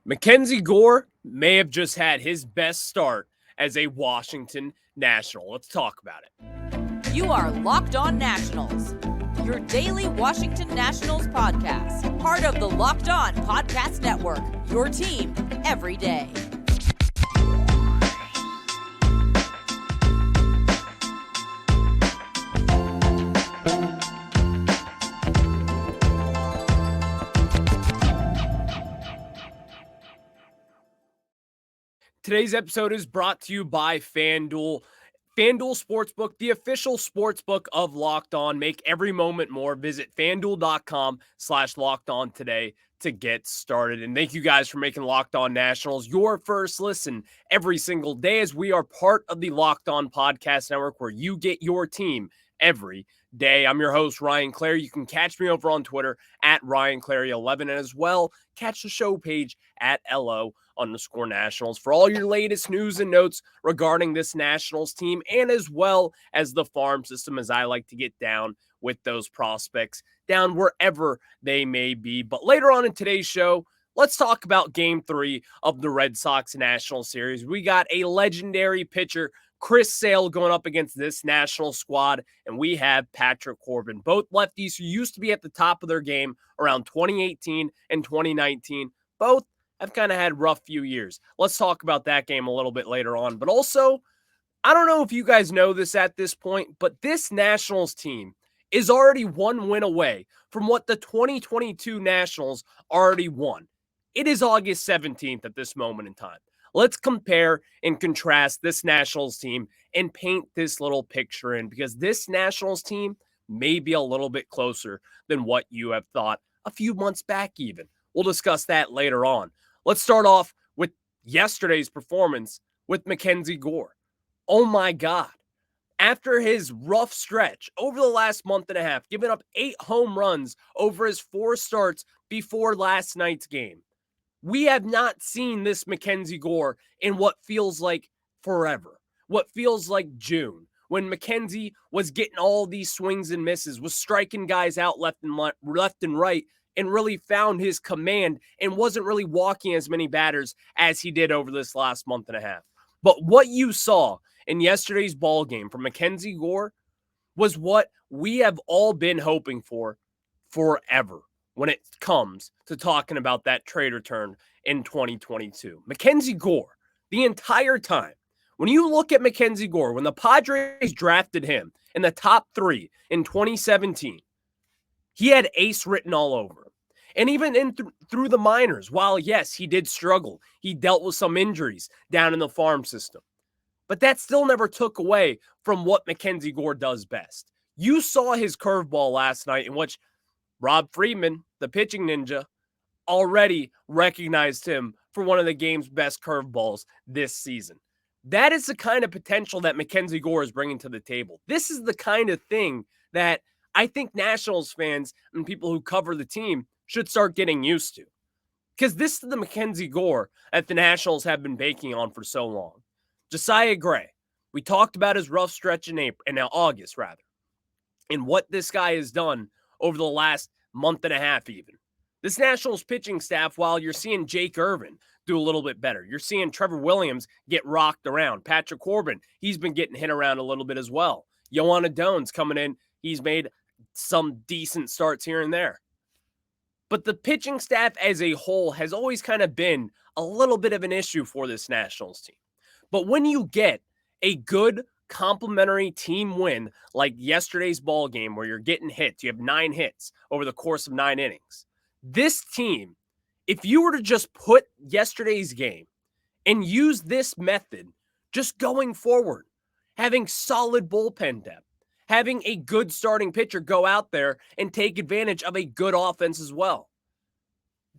MacKenzie Gore may have just had his best start as a Washington National. Let's talk about it. You are Locked On Nationals, your daily Washington Nationals podcast, part of the Locked On Podcast Network, your team every day. Today's episode is brought to you by FanDuel. FanDuel Sportsbook, the official sportsbook of Locked On. Make every moment more. Visit FanDuel.com/LockedOn today to get started. And thank you guys for making Locked On Nationals your first listen every single day, as we are part of the Locked On Podcast Network, where you get your team every day. I'm your host, Ryan Clary. You can catch me over on Twitter at RyanClary11, and as well, catch the show page at LO_Nationals for all your latest news and notes regarding this Nationals team, and as well as the farm system, as I like to get down with those prospects down wherever they may be. But later on in today's show, let's talk about Game 3 of the Red Sox National Series. We got a legendary pitcher, Chris Sale, going up against this National squad, and we have Patrick Corbin, both lefties who used to be at the top of their game around 2018 and 2019. Both have kind of had rough few years. Let's talk about that game a little bit later on. But also, I don't know if you guys know this at this point, but this Nationals team is already one win away from what the 2022 Nationals already won. It is August 17th at this moment in time. Let's compare and contrast this Nationals team and paint this little picture in, because this Nationals team may be a little bit closer than what you have thought a few months back even. We'll discuss that later on. Let's start off with yesterday's performance with MacKenzie Gore. Oh my God. After his rough stretch over the last month and a half, giving up 8 home runs over his 4 starts before last night's game, we have not seen this MacKenzie Gore in what feels like forever, what feels like June, when MacKenzie was getting all these swings and misses, was striking guys out left and right, and really found his command and wasn't really walking as many batters as he did over this last month and a half. But what you saw in yesterday's ball game from MacKenzie Gore was what we have all been hoping for forever when it comes to talking about that trade return in 2022. MacKenzie Gore, the entire time, when you look at MacKenzie Gore, when the Padres drafted him in the top 3 in 2017, he had ace written all over him. And even through the minors, while yes, he did struggle, he dealt with some injuries down in the farm system. But that still never took away from what MacKenzie Gore does best. You saw his curveball last night, in which Rob Friedman, the pitching ninja, already recognized him for one of the game's best curveballs this season. That is the kind of potential that MacKenzie Gore is bringing to the table. This is the kind of thing that I think Nationals fans and people who cover the team should start getting used to. Because this is the MacKenzie Gore that the Nationals have been banking on for so long. Josiah Gray, we talked about his rough stretch in August, and what this guy has done over the last month and a half even. This Nationals pitching staff, while you're seeing Jake Irvin do a little bit better, you're seeing Trevor Williams get rocked around. Patrick Corbin, he's been getting hit around a little bit as well. Yoan Adone's coming in. He's made some decent starts here and there. But the pitching staff as a whole has always kind of been a little bit of an issue for this Nationals team. But when you get a good complimentary team win like yesterday's ball game, where you're getting hits, you have 9 hits over the course of 9 innings. This team, if you were to just put yesterday's game and use this method just going forward, having solid bullpen depth, having a good starting pitcher go out there and take advantage of a good offense as well.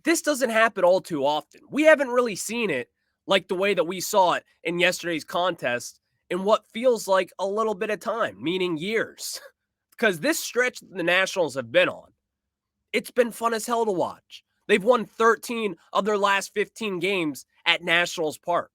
This doesn't happen all too often. We haven't really seen it like the way that we saw it in yesterday's contest in what feels like a little bit of time, meaning years. Because this stretch that the Nationals have been on, it's been fun as hell to watch. They've won 13 of their last 15 games at Nationals Park,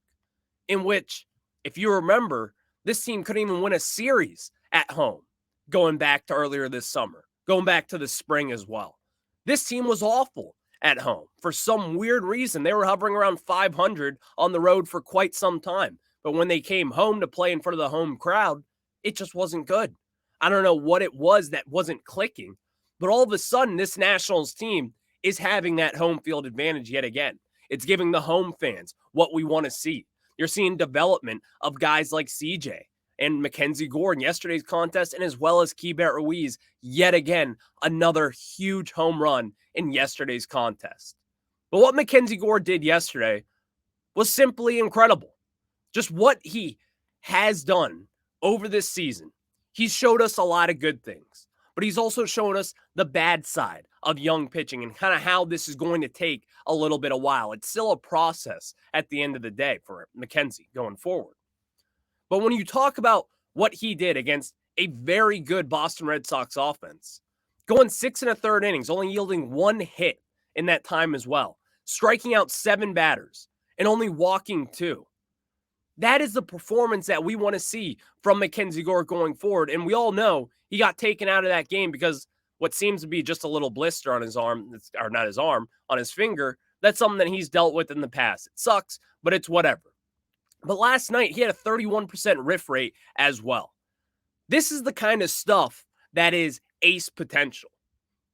in which, if you remember, this team couldn't even win a series at home going back to earlier this summer, going back to the spring as well. This team was awful at home. For some weird reason, they were hovering around 500 on the road for quite some time. But when they came home to play in front of the home crowd, it just wasn't good. I don't know what it was that wasn't clicking, but all of a sudden, this Nationals team is having that home field advantage yet again. It's giving the home fans what we want to see. You're seeing development of guys like CJ and MacKenzie Gore in yesterday's contest, and as well as Keibert Ruiz, yet again, another huge home run in yesterday's contest. But what MacKenzie Gore did yesterday was simply incredible. Just what he has done over this season. He's showed us a lot of good things, but he's also shown us the bad side of young pitching and kind of how this is going to take a little bit of while. It's still a process at the end of the day for MacKenzie going forward. But when you talk about what he did against a very good Boston Red Sox offense, going 6 1/3 innings, only yielding 1 hit in that time as well, striking out 7 batters and only walking 2. That is the performance that we want to see from MacKenzie Gore going forward. And we all know he got taken out of that game because what seems to be just a little blister on his arm, or not his arm, on his finger, that's something that he's dealt with in the past. It sucks, but it's whatever. But last night, he had a 31% riff rate as well. This is the kind of stuff that is ace potential.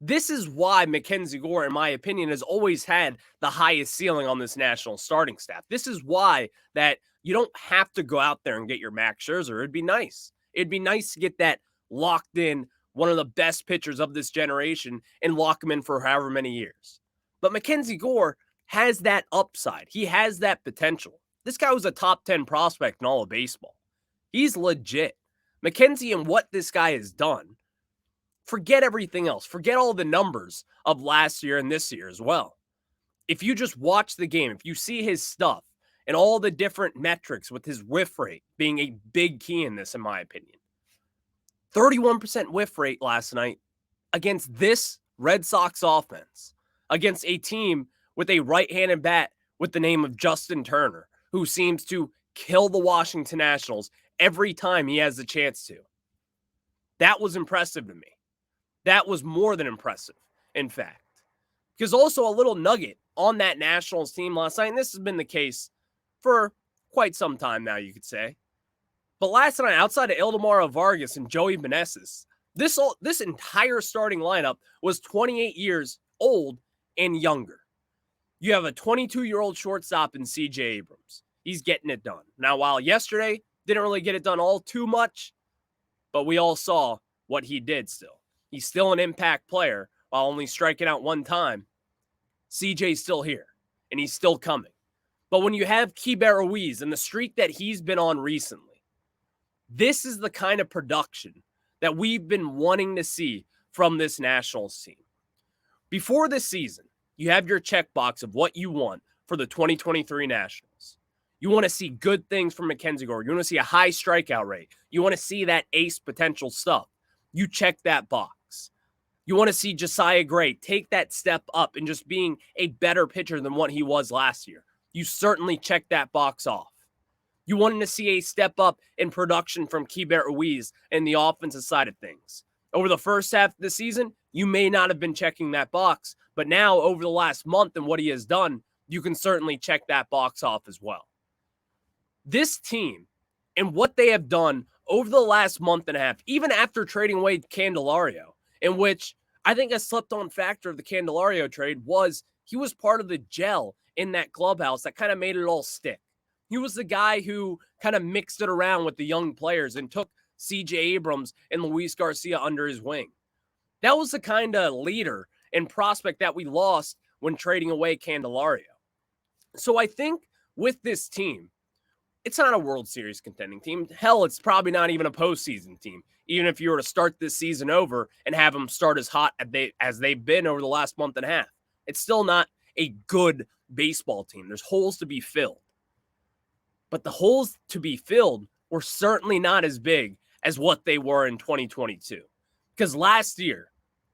This is why MacKenzie Gore, in my opinion, has always had the highest ceiling on this national starting staff. This is why that you don't have to go out there and get your Max Scherzer. It'd be nice. It'd be nice to get that locked in, one of the best pitchers of this generation, and lock him in for however many years. But MacKenzie Gore has that upside. He has that potential. This guy was a top 10 prospect in all of baseball. He's legit. MacKenzie and what this guy has done, forget everything else. Forget all the numbers of last year and this year as well. If you just watch the game, if you see his stuff and all the different metrics with his whiff rate being a big key in this, in my opinion. 31% whiff rate last night against this Red Sox offense, against a team with a right-handed bat with the name of Justin Turner, who seems to kill the Washington Nationals every time he has the chance to. That was impressive to me. That was more than impressive, in fact. Because also a little nugget on that Nationals team last night, and this has been the case for quite some time now, you could say. But last night, outside of Ildemaro Vargas and Joey Meneses, this entire starting lineup was 28 years old and younger. You have a 22-year-old shortstop in C.J. Abrams. He's getting it done. Now, while yesterday didn't really get it done all too much, but we all saw what he did still. He's still an impact player while only striking out 1 time. CJ's still here, and he's still coming. But when you have Keibert Ruiz and the streak that he's been on recently, this is the kind of production that we've been wanting to see from this Nationals team. Before this season, you have your checkbox of what you want for the 2023 Nationals. You want to see good things from MacKenzie Gore. You want to see a high strikeout rate. You want to see that ace potential stuff. You check that box. You want to see Josiah Gray take that step up and just being a better pitcher than what he was last year. You certainly check that box off. You wanted to see a step up in production from Keibert Ruiz and the offensive side of things. Over the first half of the season, you may not have been checking that box, but now over the last month and what he has done, you can certainly check that box off as well. This team and what they have done over the last month and a half, even after trading away Candelario, in which I think a slept-on factor of the Candelario trade was he was part of the gel in that clubhouse that kind of made it all stick. He was the guy who kind of mixed it around with the young players and took C.J. Abrams and Luis Garcia under his wing. That was the kind of leader and prospect that we lost when trading away Candelario. So I think with this team, it's not a World Series contending team. Hell, it's probably not even a postseason team. Even if you were to start this season over and have them start as hot as they've been over the last month and a half, it's still not a good baseball team. There's holes to be filled. But the holes to be filled were certainly not as big as what they were in 2022. Because last year,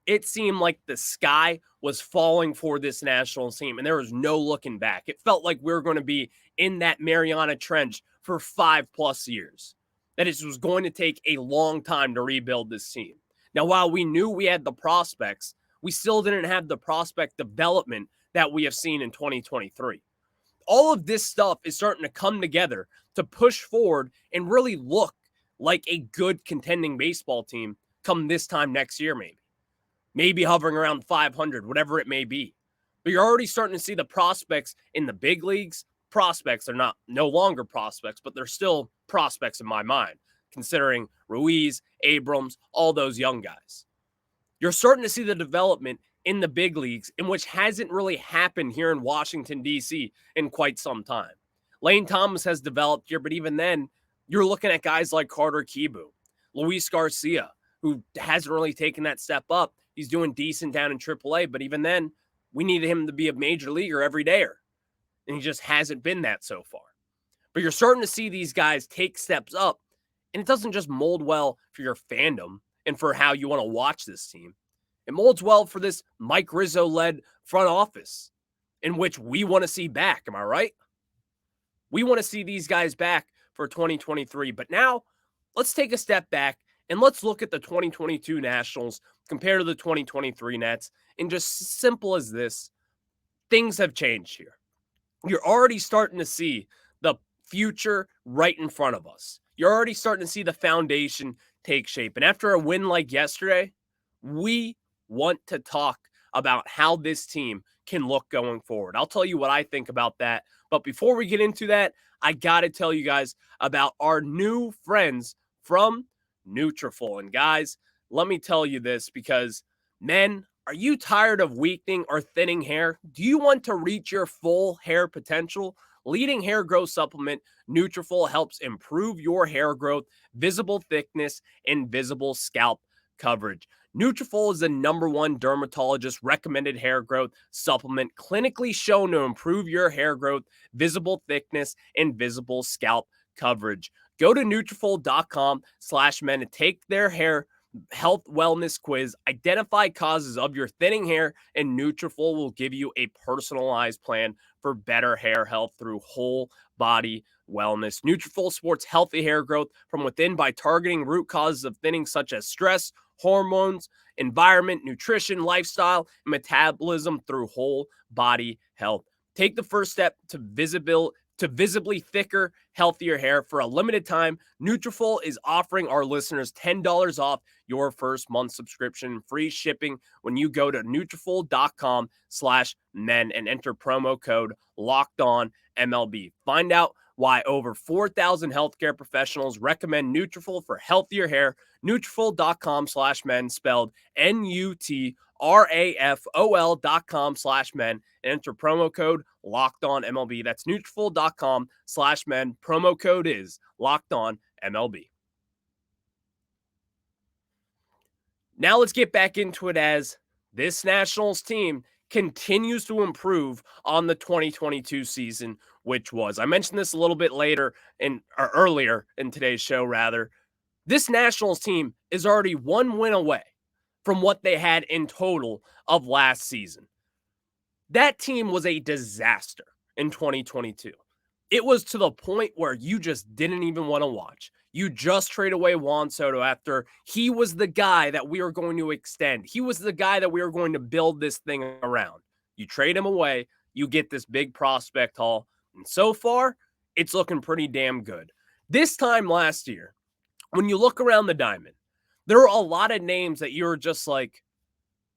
it seemed like the sky was falling for this Nationals team, and there was no looking back. It felt like we were going to be in that Mariana Trench for 5+ years. That it was going to take a long time to rebuild this team. Now, while we knew we had the prospects, we still didn't have the prospect development that we have seen in 2023. All of this stuff is starting to come together to push forward and really look like a good contending baseball team come this time next year, maybe hovering around 500, whatever it may be. But you're already starting to see the prospects in the big leagues. Prospects are no longer prospects, but they're still prospects in my mind, considering Ruiz, Abrams, all those young guys. You're starting to see the development in the big leagues, in which hasn't really happened here in Washington, D.C. in quite some time. Lane Thomas has developed here, but even then, you're looking at guys like Carter Kieboom, Luis Garcia, who hasn't really taken that step up. He's doing decent down in AAA, but even then, we needed him to be a major leaguer every dayer, and he just hasn't been that so far. But you're starting to see these guys take steps up, and it doesn't just mold well for your fandom and for how you want to watch this team. It molds well for this Mike Rizzo-led front office, in which we want to see back. Am I right? We want to see these guys back for 2023. But now, let's take a step back and let's look at the 2022 Nationals compared to the 2023 Nets. And just simple as this, things have changed here. You're already starting to see the future right in front of us. You're already starting to see the foundation take shape. And after a win like yesterday, we want to talk about how this team can look going forward. I'll tell you what I think about that. But before we get into that, I got to tell you guys about our new friends from Nutrafol. And guys, let me tell you this, because men, are you tired of weakening or thinning hair? Do you want to reach your full hair potential? Leading hair growth supplement, Nutrafol helps improve your hair growth, visible thickness, and visible scalp coverage. Nutrafol is the #1 dermatologist recommended hair growth supplement, clinically shown to improve your hair growth, visible thickness, and visible scalp coverage. Go to Nutrafol.com/men and take their hair health wellness quiz. Identify causes of your thinning hair, and Nutrafol will give you a personalized plan for better hair health through whole body wellness. Nutrafol supports healthy hair growth from within by targeting root causes of thinning, such as stress, hormones, environment, nutrition, lifestyle, and metabolism through whole body health. Take the first step to visibly thicker, healthier hair. For a limited time, Nutrafol is offering our listeners $10 off your first month subscription, free shipping when you go to Nutrafol.com/men and enter promo code LOCKEDONMLB. Find out why over 4,000 healthcare professionals recommend Nutrafol for healthier hair. Nutrafol.com/men, spelled Nutrafol.com/men, and enter promo code LOCKEDONMLB. That's Nutrafol.com/men. Promo code is LOCKEDONMLB. Now let's get back into it, as this Nationals team continues to improve on the 2022 season, which was, I mentioned this a little bit earlier in today's show, rather. This Nationals team is already one win away from what they had in total of last season. That team was a disaster in 2022. It was to the point where you just didn't even want to watch. You just trade away Juan Soto after he was the guy that we were going to extend. He was the guy that we were going to build this thing around. You trade him away, you get this big prospect haul, and so far, it's looking pretty damn good. This time last year, when you look around the diamond, there are a lot of names that you're just like,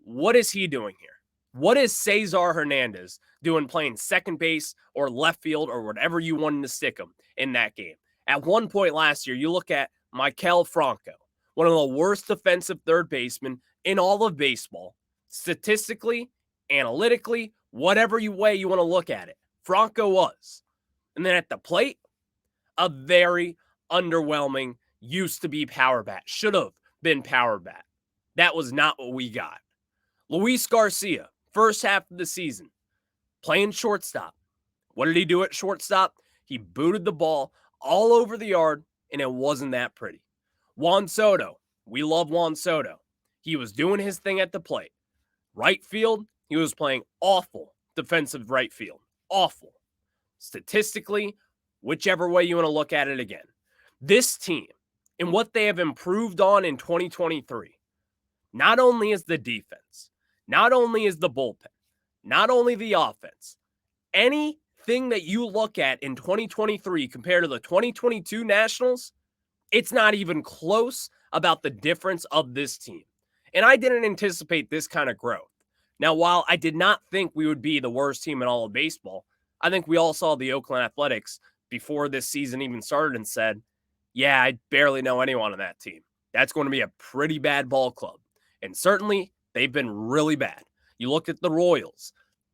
what is he doing here? What is Cesar Hernandez doing playing second base or left field or whatever you wanted to stick him in that game? At one point last year, you look at Maikel Franco, one of the worst defensive third basemen in all of baseball. Statistically, analytically, whatever way you want to look at it, Franco was. And then at the plate, a very underwhelming used to be power bat. Should have been power bat. That was not what we got. Luis Garcia, first half of the season, playing shortstop. What did he do at shortstop? He booted the ball all over the yard, and it wasn't that pretty. Juan Soto, we love Juan Soto. He was doing his thing at the plate. Right field, he was playing awful defensive right field. Awful. Statistically, whichever way you want to look at it again. This team, and what they have improved on in 2023, not only is the defense, not only is the bullpen, not only the offense, anything that you look at in 2023 compared to the 2022 Nationals, it's not even close about the difference of this team. And I didn't anticipate this kind of growth. Now, while I did not think we would be the worst team in all of baseball, I think we all saw the Oakland Athletics before this season even started and said, yeah, I barely know anyone on that team. That's going to be a pretty bad ball club. And certainly, they've been really bad. You look at the Royals.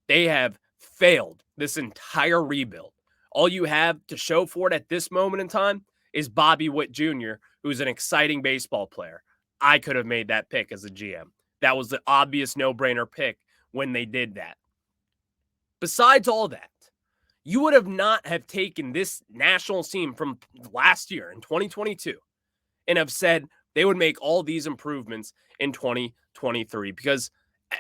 They have failed this entire rebuild. All you have to show for it at this moment in time is Bobby Witt Jr., who's an exciting baseball player. I could have made that pick as a GM. That was the obvious no-brainer pick when they did that. Besides all that, you would have not have taken this Nationals team from last year in 2022 and have said they would make all these improvements in 2023, because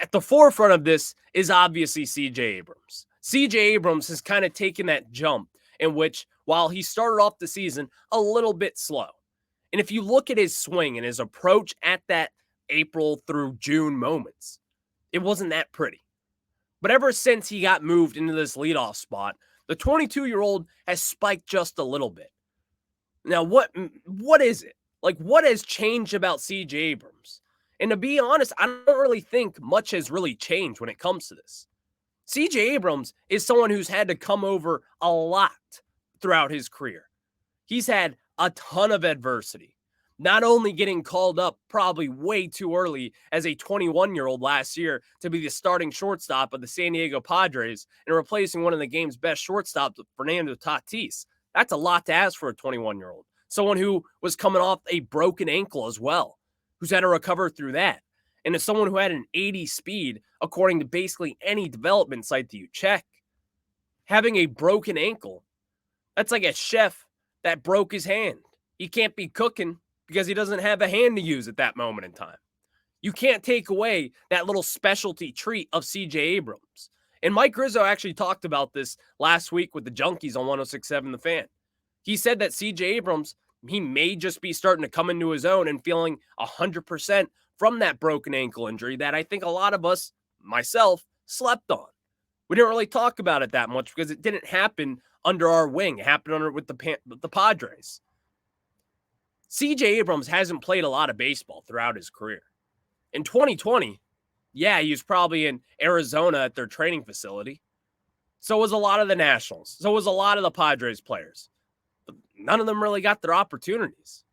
at the forefront of this is obviously C.J. Abrams. C.J. Abrams has kind of taken that jump in which, while he started off the season a little bit slow, and if you look at his swing and his approach at that April through June moments, it wasn't that pretty. But ever since he got moved into this leadoff spot, the 22-year-old has spiked just a little bit. Now, what is it? Like, what has changed about C.J. Abrams? And to be honest, I don't really think much has really changed when it comes to this. C.J. Abrams is someone who's had to come over a lot throughout his career. He's had a ton of adversity. Not only getting called up probably way too early as a 21-year-old last year to be the starting shortstop of the San Diego Padres and replacing one of the game's best shortstops, Fernando Tatis. That's a lot to ask for a 21-year-old. Someone who was coming off a broken ankle as well, who's had to recover through that. And as someone who had an 80 speed, according to basically any development site that you check, having a broken ankle, that's like a chef that broke his hand. He can't be cooking because he doesn't have a hand to use at that moment in time. You can't take away that little specialty treat of C.J. Abrams. And Mike Rizzo actually talked about this last week with the Junkies on 106.7 The Fan. He said that C.J. Abrams, he may just be starting to come into his own and feeling 100% from that broken ankle injury that I think a lot of us, myself, slept on. We didn't really talk about it that much because it didn't happen under our wing. It happened with the Padres. C.J. Abrams hasn't played a lot of baseball throughout his career. In 2020, yeah, he was probably in Arizona at their training facility. So was a lot of the Nationals. So was a lot of the Padres players. But none of them really got their opportunities.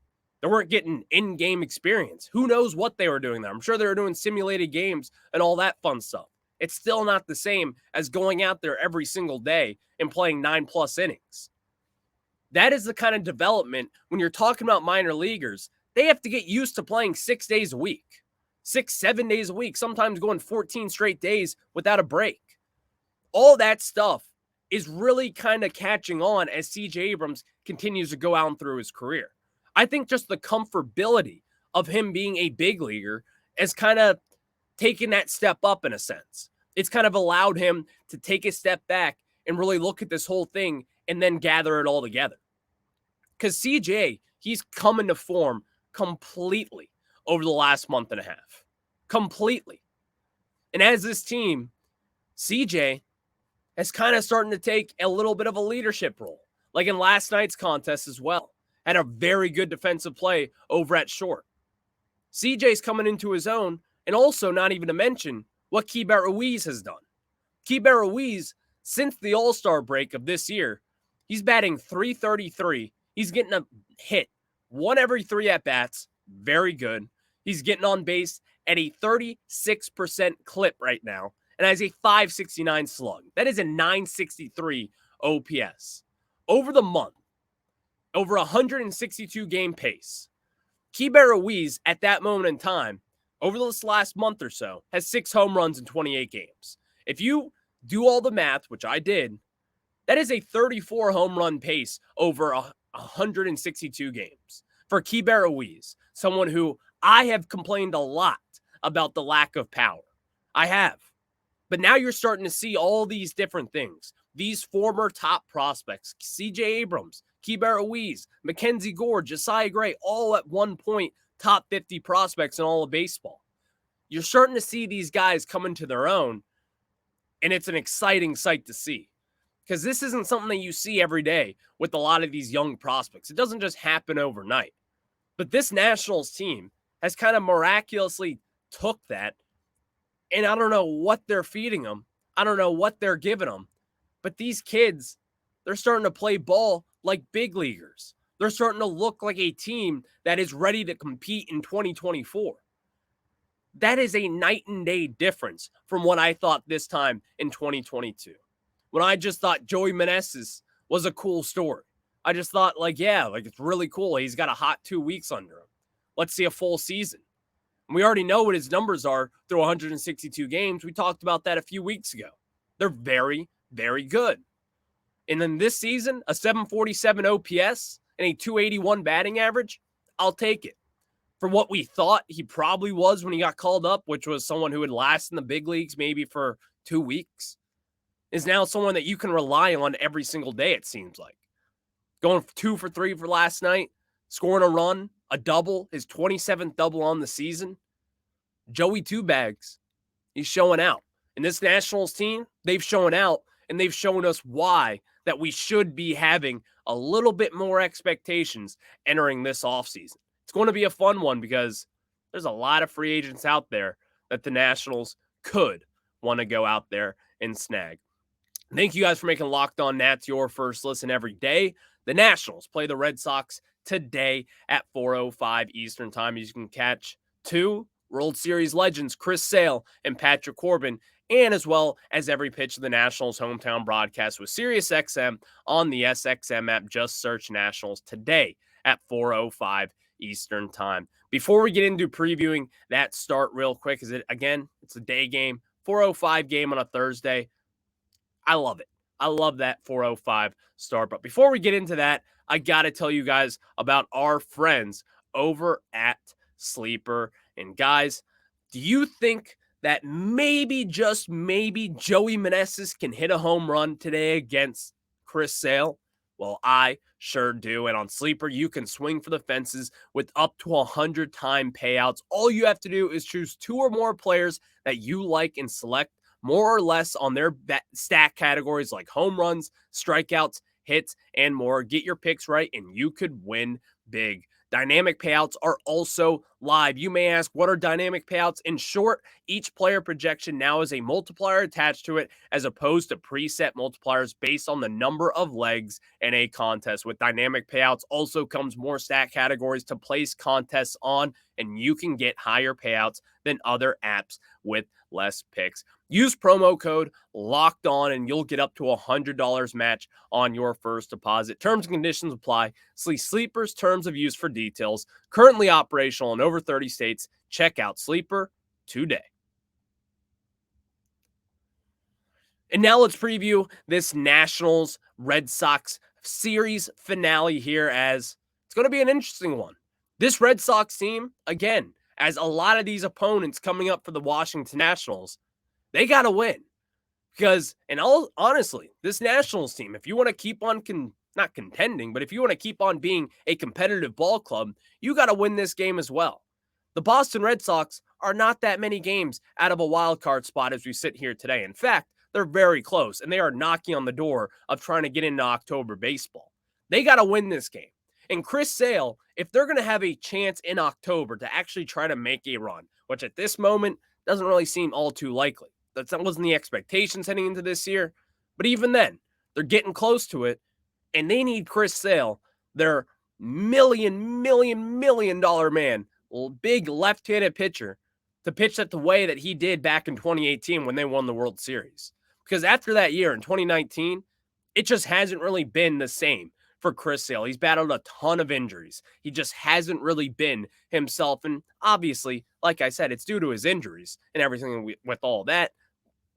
They weren't getting in-game experience. Who knows what they were doing there? I'm sure they were doing simulated games and all that fun stuff. It's still not the same as going out there every single day and playing 9+ innings. That is the kind of development when you're talking about minor leaguers. They have to get used to playing 6 days a week, 6-7 days a week, sometimes going 14 straight days without a break. All that stuff is really kind of catching on as C.J. Abrams continues to go out through his career. I think just the comfortability of him being a big leaguer has kind of taken that step up in a sense. It's kind of allowed him to take a step back and really look at this whole thing and then gather it all together. Because CJ, he's come into form completely over the last month and a half. Completely. And as this team, CJ is kind of starting to take a little bit of a leadership role. Like in last night's contest as well. Had a very good defensive play over at short. CJ's coming into his own, and also not even to mention what Keibert Ruiz has done. Keibert Ruiz, since the All-Star break of this year, he's batting .333. He's getting a hit 1 every 3 at-bats. Very good. He's getting on base at a 36% clip right now and has a .569 slug. That is a .963 OPS. Over the month, over 162 game pace, Keibert Ruiz at that moment in time, over this last month or so, has 6 home runs in 28 games. If you do all the math, which I did, that is a 34 home run pace over 162 games for Keibert Ruiz, someone who I have complained a lot about the lack of power. I have. But now you're starting to see all these different things. These former top prospects, C.J. Abrams, Keibert Ruiz, MacKenzie Gore, Josiah Gray, all at one point top 50 prospects in all of baseball. You're starting to see these guys come into their own. And it's an exciting sight to see because this isn't something that you see every day with a lot of these young prospects. It doesn't just happen overnight. But this Nationals team has kind of miraculously took that, and I don't know what they're feeding them. I don't know what they're giving them. But these kids, they're starting to play ball like big leaguers. They're starting to look like a team that is ready to compete in 2024. That is a night and day difference from what I thought this time in 2022. When I just thought Joey Meneses was a cool story. I just thought, it's really cool. He's got a hot 2 weeks under him. Let's see a full season. And we already know what his numbers are through 162 games. We talked about that a few weeks ago. They're very, very good. And then this season, a 747 OPS and a 281 batting average, I'll take it. For what we thought he probably was when he got called up, which was someone who would last in the big leagues maybe for 2 weeks, is now someone that you can rely on every single day, it seems like. Going 2 for 3 for last night, scoring a run, a double, his 27th double on the season. Joey Two Bags, he's showing out. And this Nationals team, they've shown out, and they've shown us why that we should be having a little bit more expectations entering this offseason. It's going to be a fun one because there's a lot of free agents out there that the Nationals could want to go out there and snag. Thank you guys for making Locked On Nats your first listen every day. The Nationals play the Red Sox today at 4:05 Eastern Time. You can catch 2 World Series legends, Chris Sale and Patrick Corbin, and as well as every pitch of the Nationals hometown broadcast with SiriusXM on the SXM app. Just search Nationals today at 4:05 Eastern Time. Before we get into previewing that start real quick, it's a day game, 4:05 game on a Thursday. I love it. I love that 4:05 start. But before we get into that, I got to tell you guys about our friends over at Sleeper. And guys, do you think that maybe, just maybe, Joey Meneses can hit a home run today against Chris Sale? Well, I sure do. And on Sleeper, you can swing for the fences with up to 100-time payouts. All you have to do is choose 2 or more players that you like and select more or less on their stat categories like home runs, strikeouts, hits, and more. Get your picks right, and you could win big. Dynamic payouts are also live. You may ask, what are dynamic payouts? In short, each player projection now has a multiplier attached to it as opposed to preset multipliers based on the number of legs in a contest. With dynamic payouts also comes more stat categories to place contests on, and you can get higher payouts than other apps with less picks. Use promo code Locked On and you'll get up to $100 match on your first deposit. Terms and conditions apply. See Sleeper's terms of use for details. Currently operational in over 30 states. Check out Sleeper today. And now let's preview this Nationals Red Sox series finale here, as it's going to be an interesting one. This Red Sox team, again, as a lot of these opponents coming up for the Washington Nationals, they got to win. Because, honestly, this Nationals team, if you want to keep on, not contending, but if you want to keep on being a competitive ball club, you got to win this game as well. The Boston Red Sox are not that many games out of a wild card spot as we sit here today. In fact, they're very close, and they are knocking on the door of trying to get into October baseball. They got to win this game. And Chris Sale, if they're going to have a chance in October to actually try to make a run, which at this moment doesn't really seem all too likely. That wasn't the expectations heading into this year. But even then, they're getting close to it, and they need Chris Sale, their million dollar man, big left-handed pitcher, to pitch that the way that he did back in 2018 when they won the World Series. Because after that year in 2019, it just hasn't really been the same for Chris Sale. He's battled a ton of injuries. He just hasn't really been himself. And obviously, like I said, it's due to his injuries and everything with all that.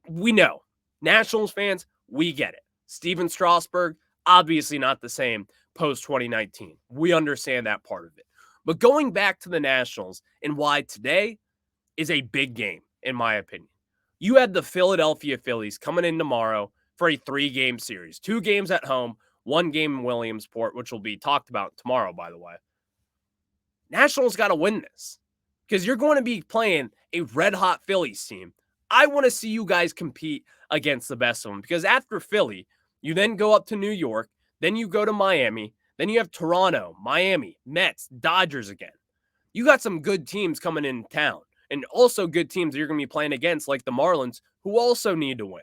We know. Nationals fans, we get it. Steven Strasburg, obviously not the same post-2019. We understand that part of it. But going back to the Nationals and why today is a big game, in my opinion. You had the Philadelphia Phillies coming in tomorrow for a 3-game series. 2 games at home, 1 game in Williamsport, which will be talked about tomorrow, by the way. Nationals got to win this because you're going to be playing a red-hot Phillies team. I want to see you guys compete against the best of them. Because after Philly, you then go up to New York, then you go to Miami, then you have Toronto, Miami, Mets, Dodgers again. You got some good teams coming in town, and also good teams that you're going to be playing against, like the Marlins, who also need to win.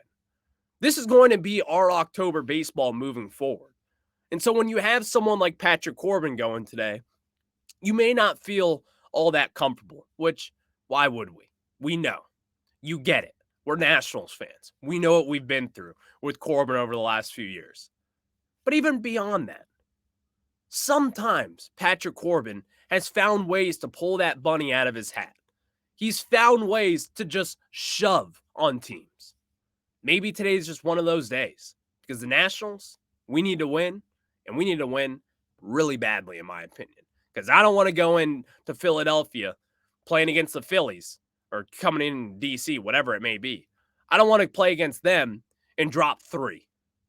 This is going to be our October baseball moving forward. And so when you have someone like Patrick Corbin going today, you may not feel all that comfortable, which, why would we? We know. You get it. We're Nationals fans. We know what we've been through with Corbin over the last few years. But even beyond that, sometimes Patrick Corbin has found ways to pull that bunny out of his hat. He's found ways to just shove on teams. Maybe today's just one of those days because the Nationals, we need to win, and we need to win really badly, in my opinion, because I don't want to go into Philadelphia playing against the Phillies or coming in DC, whatever it may be. I don't want to play against them and drop 3.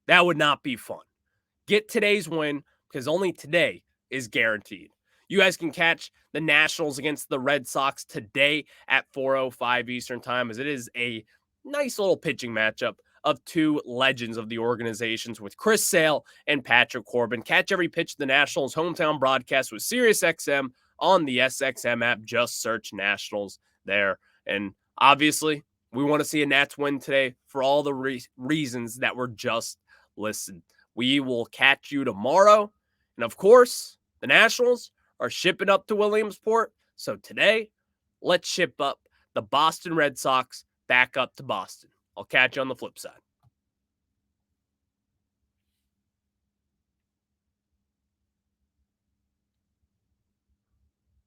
That would not be fun. Get today's win because only today is guaranteed. You guys can catch the Nationals against the Red Sox today at 4:05 Eastern Time, as it is a nice little pitching matchup of 2 legends of the organizations with Chris Sale and Patrick Corbin. Catch every pitch of the Nationals hometown broadcast with SiriusXM on the SXM app. Just search Nationals there. And obviously, we want to see a Nats win today for all the reasons that were just listed. We will catch you tomorrow. And of course, the Nationals are shipping up to Williamsport. So today, let's ship up the Boston Red Sox back up to Boston. I'll catch you on the flip side.